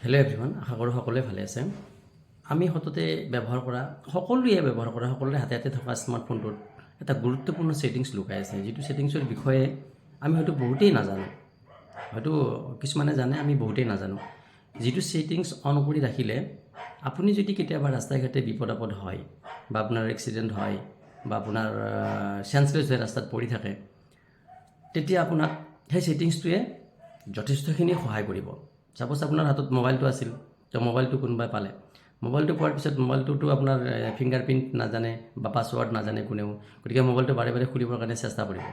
Hello' everyone, আশা কৰোঁ সকলোৱে ভালে আছে। আমি সততে সকলোৱে ব্যৱহাৰ কৰা সকলোৰে হাতে হাতে থকা স্মাৰ্টফোনটোত এটা গুৰুত্বপূৰ্ণ ছেটিংছ লুকাই আছে, যিটো ছেটিংছৰ বিষয়ে আমি হয়তো বহুতেই নাজানো। হয়তো কিছুমানে জানে, আমি বহুতেই নাজানো। যিটো ছেটিংছ অন কৰি ৰাখিলে আপুনি যদি কেতিয়াবা ৰাস্তাই ঘাটে বিপদ আপদ হয়, বা আপোনাৰ এক্সিডেণ্ট হয়, বা আপোনাৰ চেঞ্চলেছ হৈ ৰাস্তাত পৰি থাকে, তেতিয়া আপোনাক সেই ছেটিংছটোৱে যথেষ্টখিনি সহায় কৰিব। ছাপ'জ আপোনাৰ হাতত মোবাইলটো আছিল, তো মোবাইলটো কোনোবাই পালে, মোবাইলটো পোৱাৰ পিছত মোবাইলটোতো আপোনাৰ ফিংগাৰপ্ৰিণ্ট নাজানে বা পাছৱৰ্ড নাজানে কোনেও, গতিকে মোবাইলটো বাৰে বাৰে খুলিবৰ কাৰণে চেষ্টা কৰিব।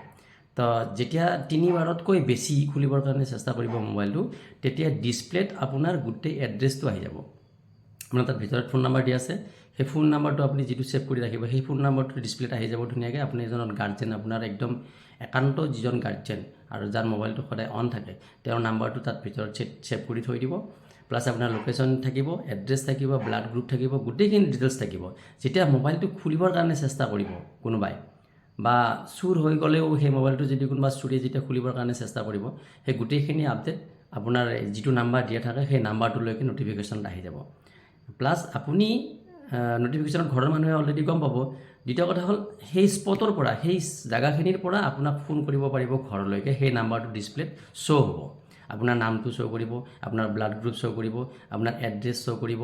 তো যেতিয়া 3বাৰতকৈ বেছি খুলিবৰ কাৰণে চেষ্টা কৰিব মোবাইলটো, তেতিয়া ডিছপ্লেত আপোনাৰ গোটেই এড্ৰেছটো আহি যাব। আপোনাৰ তাত ভিতৰত ফোন নাম্বাৰ দিয়া আছে, সেই ফোন নাম্বাৰটো আপুনি যিটো ছেভ কৰি ৰাখিব, সেই ফোন নাম্বাৰটো ডিছপ্লেত আহি যাব ধুনীয়াকৈ। আপুনি এজন গাৰ্জেন, আপোনাৰ একদম একান্ত যিজন গাৰ্জেন আৰু যাৰ মোবাইলটো সদায় অন থাকে, তেওঁৰ নাম্বাৰটো তাত ভিতৰত ছেভ কৰি থৈ দিব। প্লাছ আপোনাৰ লোকেশ্যন থাকিব, এড্ৰেছ থাকিব, ব্লাড গ্ৰুপ থাকিব, গোটেইখিনি ডিটেইলছ থাকিব। যেতিয়া মোবাইলটো খুলিবৰ কাৰণে চেষ্টা কৰিব কোনোবাই, বা চুৰ হৈ গ'লেও সেই মোবাইলটো যদি কোনোবা চুৰিয়ে যেতিয়া খুলিবৰ কাৰণে চেষ্টা কৰিব, সেই গোটেইখিনি আপডেট আপোনাৰ যিটো নাম্বাৰ দিয়া থাকে সেই নাম্বাৰটোলৈকে ন'টিফিকেশ্যনত আহি যাব। প্লাছ আপুনি ন'টিফিকেশ্যনত ঘৰৰ মানুহে অলৰেডি গম পাব। দ্বিতীয় কথা হ'ল, সেই স্পটৰ পৰা, সেই জেগাখিনিৰ পৰা আপোনাক ফোন কৰিব পাৰিব ঘৰলৈকে। সেই নাম্বাৰটো ডিছপ্লেত শ্ব' হ'ব। আপোনাৰ নামটো শ্ব' কৰিব, আপোনাৰ ব্লাড গ্ৰুপ শ্ব' কৰিব, আপোনাৰ এড্ৰেছ শ্ব' কৰিব,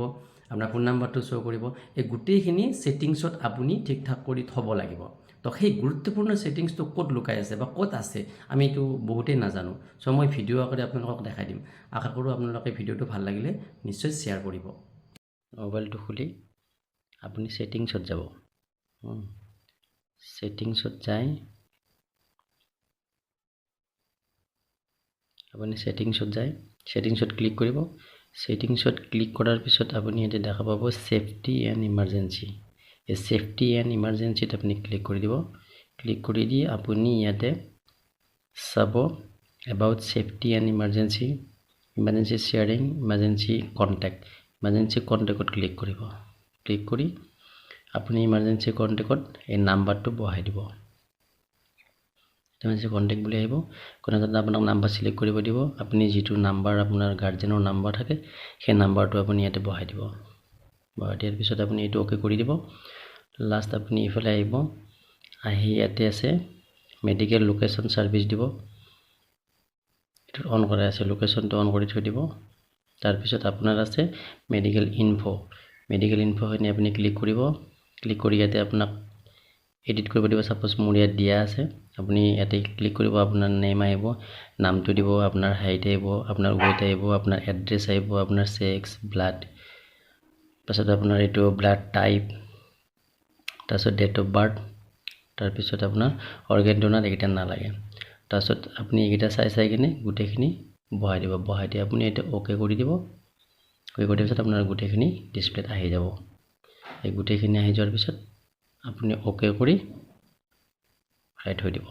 আপোনাৰ ফোন নাম্বাৰটো শ্ব' কৰিব। এই গোটেইখিনি ছেটিংছত আপুনি ঠিক ঠাক কৰি থ'ব লাগিব। তো সেই গুৰুত্বপূৰ্ণ ছেটিংছটো ক'ত লুকাই আছে বা ক'ত আছে, আমি এইটো বহুতেই নাজানো। চ' মই ভিডিঅ' আকাৰে আপোনালোকক দেখাই দিম। আশা কৰোঁ আপোনালোকে ভিডিঅ'টো ভাল লাগিলে নিশ্চয় শ্বেয়াৰ কৰিব। মোবাইলটো খুলি আপুনি ছেটিংছত যাব। ছেটিংছত যাই আপুনি ছেটিংছত ক্লিক কৰিব। ছেটিংছত ক্লিক কৰাৰ পিছত আপুনি ইয়াতে দেখা পাব ছেফটি এণ্ড ইমাৰ্জেঞ্চি। এই ছেফটি এণ্ড ইমাৰ্জেঞ্চিত আপুনি ক্লিক কৰি দিব। ক্লিক কৰি দি আপুনি ইয়াতে চাব about safety and emergency sharing, emergency কণ্টেক্টত ক্লিক কৰিব। ক্লিক কৰি আপুনি ইমাৰ্জেঞ্চি কণ্টেক্টত এই নাম্বাৰটো বহাই দিব। ইমাৰ্জেঞ্চি কণ্টেক্ট বুলি আহিব। কোনোটাত আপোনাক নাম্বাৰ ছিলেক্ট কৰিব দিব। আপুনি যিটো নাম্বাৰ আপোনাৰ গাৰ্জেনৰ নাম্বাৰ থাকে, সেই নাম্বাৰটো আপুনি ইয়াতে বহাই দিব। বহাই দিয়াৰ পিছত আপুনি এইটো অ'কে কৰি দিব। লাষ্ট আপুনি ইফালে আহিব, আহি ইয়াতে আছে মেডিকেল লোকেশ্যন ছাৰ্ভিচ দিব। এইটো অন কৰা আছে, লোকেশ্যনটো অন কৰি থৈ দিব। তাৰপিছত আপোনাৰ আছে মেডিকেল ইনফ'খিনি আপুনি ক্লিক কৰিব। ক্লিক কৰি ইয়াতে আপোনাক এডিট কৰিব দিব। ছাপ'জ মোৰ ইয়াত দিয়া আছে, আপুনি ইয়াতে ক্লিক কৰিব। আপোনাৰ নেম আহিব, নামটো দিব, আপোনাৰ হাইট আহিব, আপোনাৰ ৱেইট আহিব, আপোনাৰ এড্ৰেছ আহিব, আপোনাৰ ছেক্স, ব্লাড, তাৰপিছত আপোনাৰ এইটো ব্লাড টাইপ, তাৰপিছত ডেট অফ বাৰ্থ, তাৰপিছত আপোনাৰ অৰ্গেন ডোনাৰ, এইকেইটা নালাগে। তাৰপিছত আপুনি এইকেইটা চাই কিনে গোটেইখিনি বহাই দিব। বহাই দি আপুনি এতিয়া অ'কে কৰি দিব। অ'কে কৰি দিয়াৰ পিছত আপোনাৰ গোটেইখিনি ডিছপ্লেত আহি যাব। এই গোটেইখিনি আহি যোৱাৰ পিছত আপুনি অ'কে কৰি থৈ দিব।